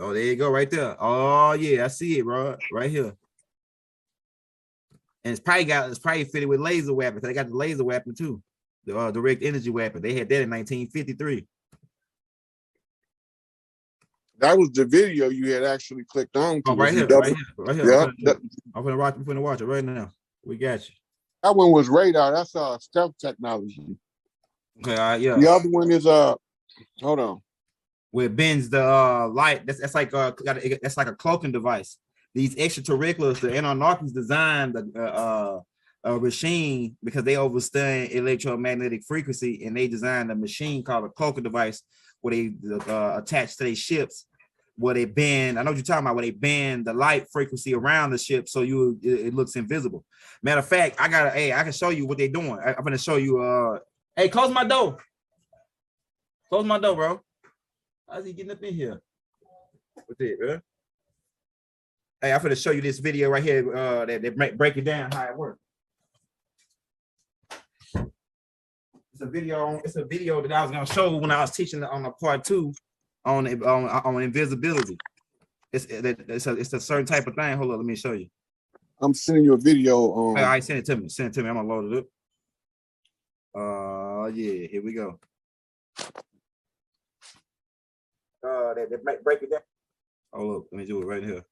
Oh, there you go, right there. Oh yeah, I see it, bro, right here. And it's probably fitted with laser weapons. They got the laser weapon too, the direct energy weapon. They had that in 1953. That was the video you had actually clicked on. Oh, right here. Yeah, I'm gonna watch it right now. We got you. That one was radar. That's stealth technology. Okay, all right, yeah. The other one is hold on. Where it bends the light. That's like that's like a cloaking device. These extraterrestrials, the Anunnakis designed a machine because they understand electromagnetic frequency, and they designed a machine called a cloaking device where they attach to their ships, where they bend. I know what you're talking about. Where they bend the light frequency around the ship so it looks invisible. Matter of fact, I can show you what they're doing. I'm gonna show you. Hey, close my door. Close my door, bro. How's he getting up in here? What's it, bro? Hey, I'm gonna show you this video right here that break it down how it works. It's a video that I was gonna show when I was teaching on the part 2 on invisibility. It's a certain type of thing. Hold on, let me show you. I'm sending you a video. I send it to me. Send it to me. I'm gonna load it up. Yeah, here we go. That break it down. Oh look, let me do it right here.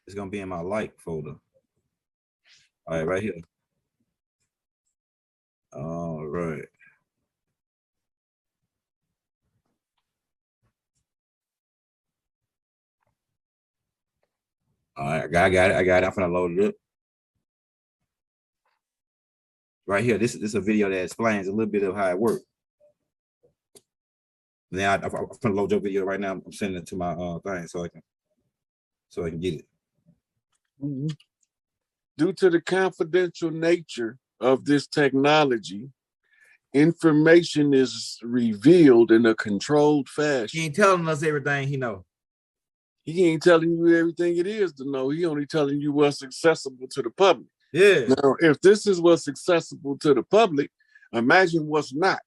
It's gonna be in my like folder. All right, right here. All right. All right, I got it. I'm gonna load it up. Right here, this is a video that explains a little bit of how it works. Now I'm gonna load your video right now. I'm sending it to my thing so I can get it. Mm-hmm. Due to the confidential nature of this technology, information is revealed in a controlled fashion. He ain't telling us everything he knows. He ain't telling you everything it is to know. He only telling you what's accessible to the public. Yeah. Now, if this is what's accessible to the public, imagine what's not.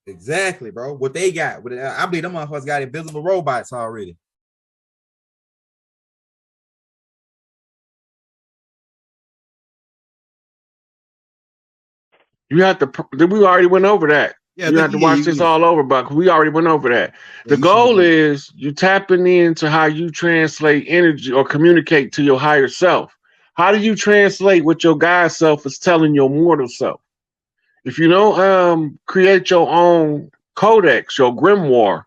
Exactly, bro. What they got. I believe them motherfuckers got invisible robots already. You have to. We already went over that. Yeah, you have to watch this all over, but we already went over that. The goal is you tapping into how you translate energy or communicate to your higher self. How do you translate what your God self is telling your mortal self? If you don't create your own codex, your grimoire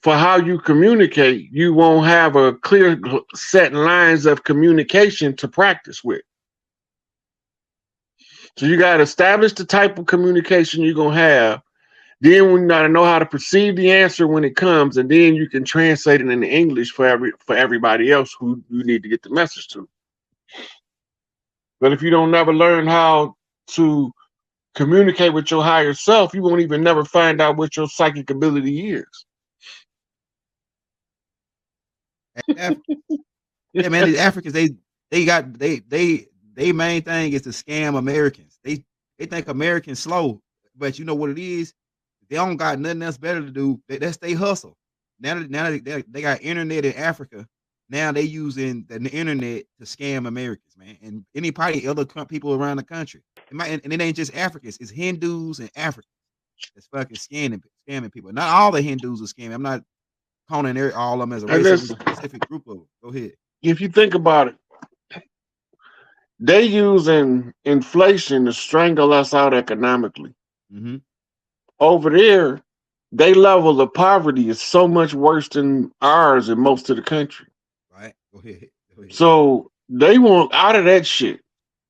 for how you communicate, you won't have a clear set lines of communication to practice with. So you got to establish the type of communication you're going to have. Then we got to know how to perceive the answer when it comes, and then you can translate it into English for everybody else who you need to get the message to. But if you don't never learn how to communicate with your higher self, you won't even never find out what your psychic ability is. Yeah, man, these Africans, they main thing is to scam Americans. They think Americans slow, but you know what it is? They don't got nothing else better to do. That's they hustle. Now they got internet in Africa. Now they using the internet to scam Americans, man, and anybody other people around the country. And it ain't just Africans; it's Hindus and Africans that's fucking scamming people. Not all the Hindus are scamming. I'm not calling all of them as a race, specific group of them. Go ahead. If you think about it, they using inflation to strangle us out economically. Mm-hmm. Over there, their level of poverty is so much worse than ours in most of the country. Right. Go ahead. So they want out of that shit.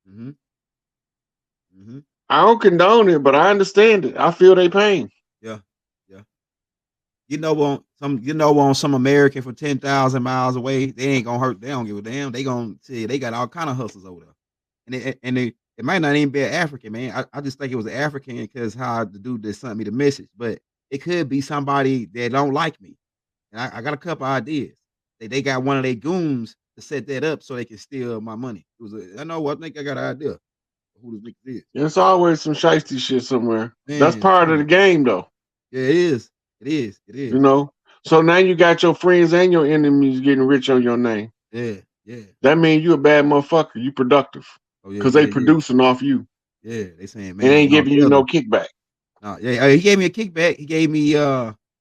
Mm-hmm. Mm-hmm. I don't condone it, but I understand it. I feel their pain. Yeah. On some American from 10,000 miles away, they ain't gonna hurt. They don't give a damn. They gonna say they got all kind of hustles over there, and it might not even be an African, man. I just think it was an African because how the dude that sent me the message, but it could be somebody that don't like me. And I got a couple ideas. They got one of their goons to set that up so they can steal my money. It was I know. I think I got an idea of who this nigga is. There's always some shiesty shit somewhere. Man, That's part of the game, though. Yeah, it is. It is. It is. You know. So now you got your friends and your enemies getting rich on your name. Yeah, yeah. That means you a bad motherfucker. You productive. Oh yeah. Because they producing off you. Yeah, they saying, man, and ain't giving you no kickback. No, yeah, he gave me a kickback. He gave me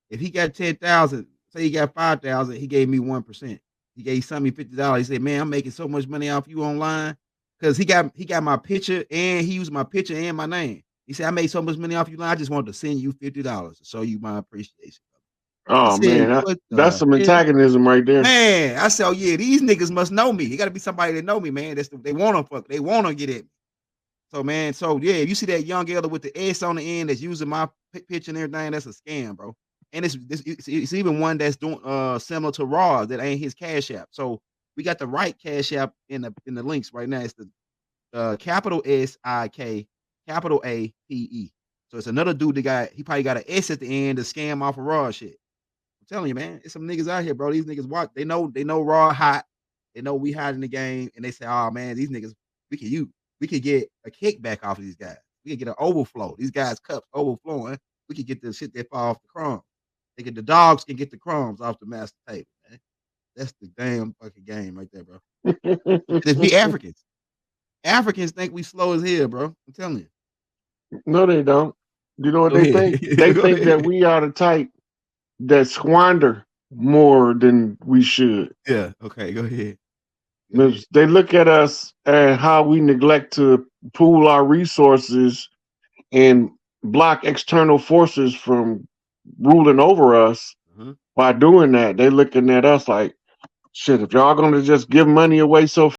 if he got 10,000, say he got 5,000, he gave me 1%. He gave somebody $50. He said, man, I'm making so much money off you online. Cause he got my picture and he used my picture and my name. He said, I made so much money off you online. I just wanted to send you $50 to show you my appreciation. Oh said, man, that's some antagonism right there. Man, I said, oh yeah, these niggas must know me. It gotta be somebody that know me, man. They wanna fuck, they wanna get at me. So man, yeah, if you see that young elder with the S on the end that's using my picture and everything, that's a scam, bro. And it's even one that's doing similar to Raw that ain't his Cash App. So we got the right Cash App in the links right now. It's the capital SIK, capital APE. So it's another dude that he probably got an S at the end to scam off of Raw shit. I'm telling you, man, it's some niggas out here, bro. These niggas watch, they know Raw hot, they know we hot in the game, and they say, oh man, these niggas, we could get a kickback off of these guys. We could get an overflow. These guys' cups overflowing. We could get the shit that fall off the crumbs. The dogs can get the crumbs off the master table, man. That's the damn fucking game right there, bro. It's we Africans. Africans think we slow as hell, bro. I'm telling you. No, they don't. You know what they think? They think that we are the type that squander more than we should. Yeah. Okay. Go ahead. They look at us and how we neglect to pool our resources and block external forces from ruling over us. By doing that, they looking at us like, shit, if y'all gonna just give money away so